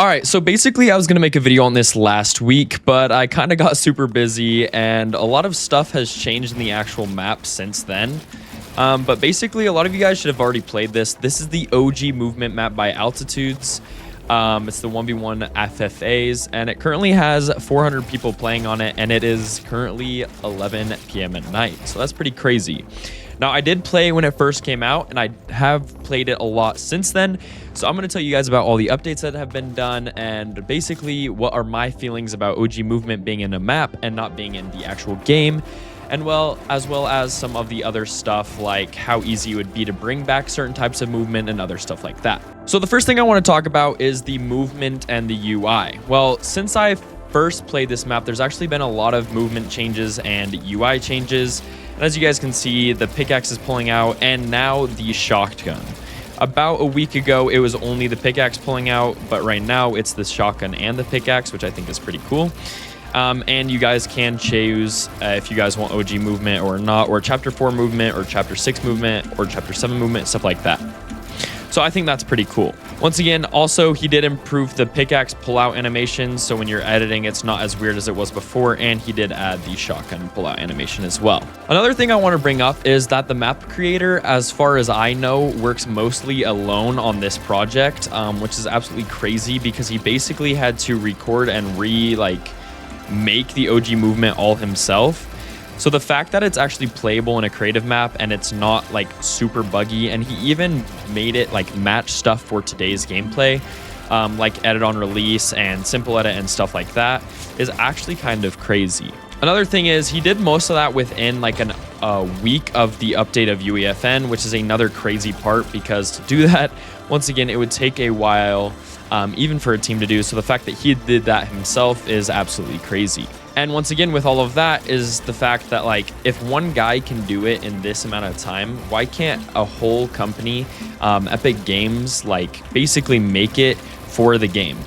All right, so basically I was going to make a video on this last week, but I kind of got super busy and a lot of stuff has changed in the actual map since then. But basically a lot of you guys should have already played this. This is the OG movement map by Altitudes. It's the 1v1 FFAs and it currently has 400 people playing on it and it is currently 11 p.m. at night. So that's pretty crazy. Now, I did play when it first came out, and I have played it a lot since then. So I'm going to tell you guys about all the updates that have been done and basically what are my feelings about OG movement being in a map and not being in the actual game. And as well as some of the other stuff like how easy it would be to bring back certain types of movement and other stuff like that. So the first thing I want to talk about is the movement and the UI. Well, since I first played this map, there's actually been a lot of movement changes and UI changes. And as you guys can see, the pickaxe is pulling out and now the shotgun. About a week ago, it was only the pickaxe pulling out, but right now it's the shotgun and the pickaxe, which I think is pretty cool. And you guys can choose if you guys want OG movement or not, or chapter 4 movement or chapter 6 movement or chapter 7 movement, stuff like that. So I think that's pretty cool. Once again, also, he did improve the pickaxe pull-out animation, so when you're editing, it's not as weird as it was before, and he did add the shotgun pull-out animation as well. Another thing I want to bring up is that the map creator, as far as I know, works mostly alone on this project, which is absolutely crazy because he basically had to record and make the OG movement all himself. So the fact that it's actually playable in a creative map and it's not like super buggy, and he even made it like match stuff for today's gameplay, like edit on release and simple edit and stuff like that, is actually kind of crazy. Another thing is he did most of that within like a week of the update of UEFN, which is another crazy part because to do that, once again, it would take a while, even for a team to do. So the fact that he did that himself is absolutely crazy. And once again, with all of that is the fact that like if one guy can do it in this amount of time, why can't a whole company, Epic Games, like basically make it for the game?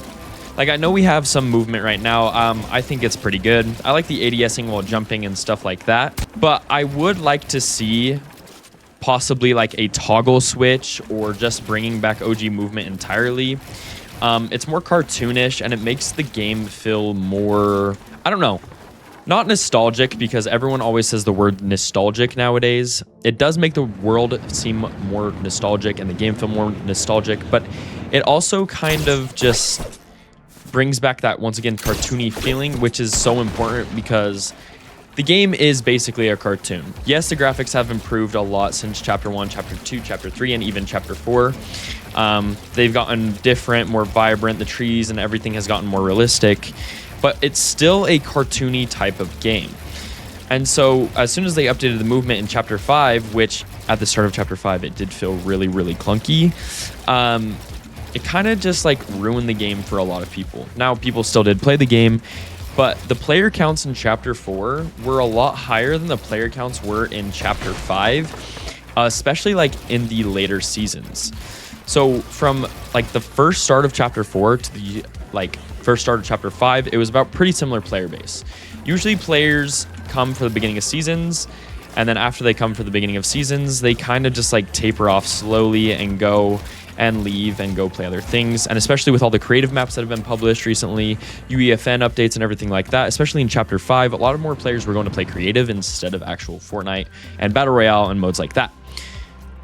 Like I know we have some movement right now. I think it's pretty good. I like the ADSing while jumping and stuff like that. But I would like to see possibly like a toggle switch or just bringing back OG movement entirely. It's more cartoonish and it makes the game feel more, I don't know, not nostalgic, because everyone always says the word nostalgic nowadays. It does make the world seem more nostalgic and the game feel more nostalgic, but it also kind of just brings back that, once again, cartoony feeling, which is so important because the game is basically a cartoon. Yes, the graphics have improved a lot since Chapter 1, Chapter 2, Chapter 3, and even Chapter 4. They've gotten different, more vibrant, the trees and everything has gotten more realistic, but it's still a cartoony type of game. And so as soon as they updated the movement in Chapter 5, which at the start of Chapter 5, it did feel really, really clunky, it kind of just like ruined the game for a lot of people. Now, people still did play the game, but the player counts in Chapter 4 were a lot higher than the player counts were in Chapter 5, especially like in the later seasons. So from like the first start of Chapter 4 to the first start of Chapter 5, it was about pretty similar player base. Usually players come for the beginning of seasons, and then after they come for the beginning of seasons, they kind of just like taper off slowly and go and leave and go play other things. And especially with all the creative maps that have been published recently, UEFN updates and everything like that, especially in Chapter 5, a lot of more players were going to play creative instead of actual Fortnite and Battle Royale and modes like that.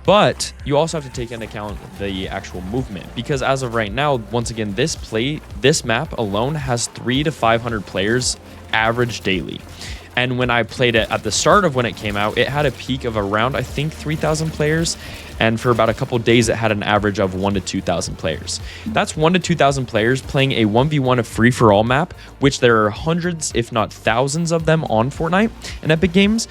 But you also have to take into account the actual movement, because as of right now, once again, this map alone has 300 to 500 players average daily. And when I played it at the start of when it came out, it had a peak of around, I think, 3,000 players. And for about a couple days, it had an average of 1,000 to 2,000 players. That's 1,000 to 2,000 players playing a 1v1 free-for-all map, which there are hundreds, if not thousands of them on Fortnite and Epic Games.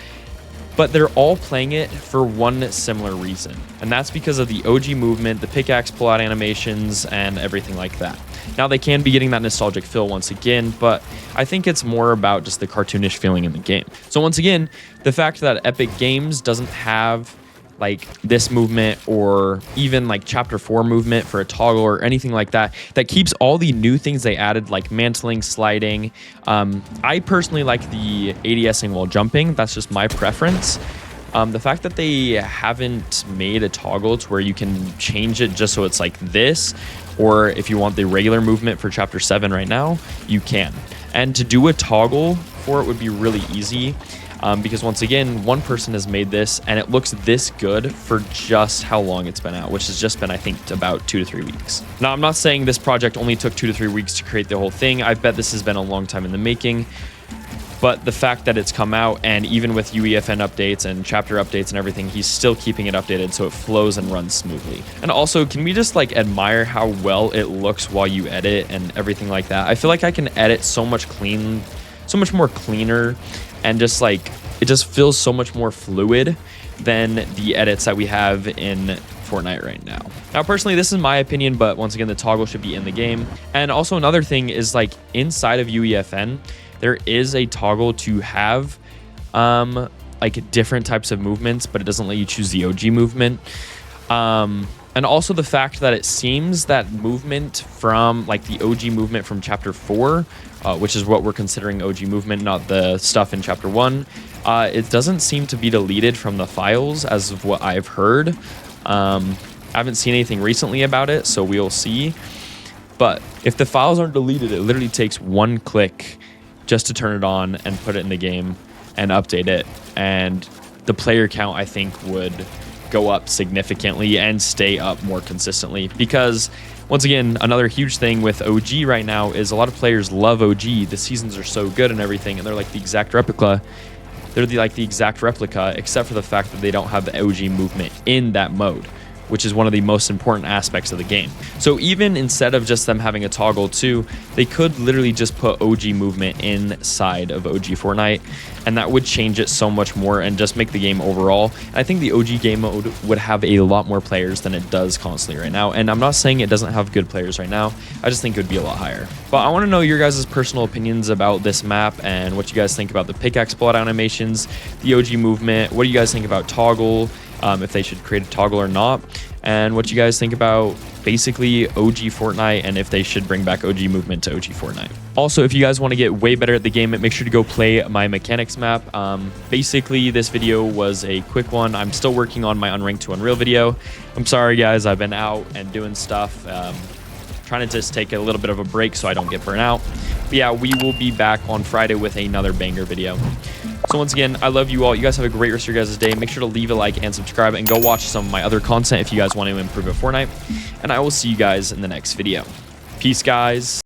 But they're all playing it for one similar reason. And that's because of the OG movement, the pickaxe pull-out animations, and everything like that. Now, they can be getting that nostalgic feel once again, but I think it's more about just the cartoonish feeling in the game. So once again, the fact that Epic Games doesn't have like this movement or even like Chapter 4 movement for a toggle or anything like that, that keeps all the new things they added, like mantling, sliding. I personally like the ADSing while jumping. That's just my preference. The fact that they haven't made a toggle to where you can change it just so it's like this, or if you want the regular movement for chapter 7 right now, you can. And to do a toggle for it would be really easy, because once again, one person has made this and it looks this good for just how long it's been out, which has just been, I think, about 2 to 3 weeks. Now, I'm not saying this project only took 2 to 3 weeks to create the whole thing. I bet this has been a long time in the making. But the fact that it's come out, and even with UEFN updates and chapter updates and everything, he's still keeping it updated so it flows and runs smoothly. And also, can we just like admire how well it looks while you edit and everything like that? I feel like I can edit so much more cleaner, and just like it just feels so much more fluid than the edits that we have in Fortnite right now. Now, personally, this is my opinion, but once again, the toggle should be in the game. And also another thing is, like, inside of UEFN, there is a toggle to have like different types of movements, but it doesn't let you choose the OG movement. And also the fact that it seems that movement from like the OG movement from chapter 4, which is what we're considering OG movement, not the stuff in chapter 1, it doesn't seem to be deleted from the files as of what I've heard. I haven't seen anything recently about it, so we'll see. But if the files aren't deleted, it literally takes one click just to turn it on and put it in the game and update it. And the player count, I think, would go up significantly and stay up more consistently. Because, once again, another huge thing with OG right now is a lot of players love OG. The seasons are so good and everything, and they're like the exact replica. They're like the exact replica, except for the fact that they don't have the OG movement in that mode, which is one of the most important aspects of the game. So even instead of just them having a toggle too, they could literally just put OG movement inside of OG Fortnite, and that would change it so much more and just make the game overall. And I think the OG game mode would have a lot more players than it does constantly right now. And I'm not saying it doesn't have good players right now. I just think it would be a lot higher. But I want to know your guys' personal opinions about this map and what you guys think about the pickaxe blood animations, the OG movement. What do you guys think about toggle? If they should create a toggle or not, and what you guys think about basically OG Fortnite, and if they should bring back OG movement to OG Fortnite. Also, if you guys want to get way better at the game, make sure to go play my mechanics map. Basically, this video was a quick one. I'm still working on my Unranked to Unreal video. I'm sorry, guys. I've been out and doing stuff. Trying to just take a little bit of a break so I don't get burnt out. But yeah, we will be back on Friday with another banger video. So once again, I love you all. You guys have a great rest of your guys' day. Make sure to leave a like and subscribe, and go watch some of my other content if you guys want to improve at Fortnite. And I will see you guys in the next video. Peace, guys.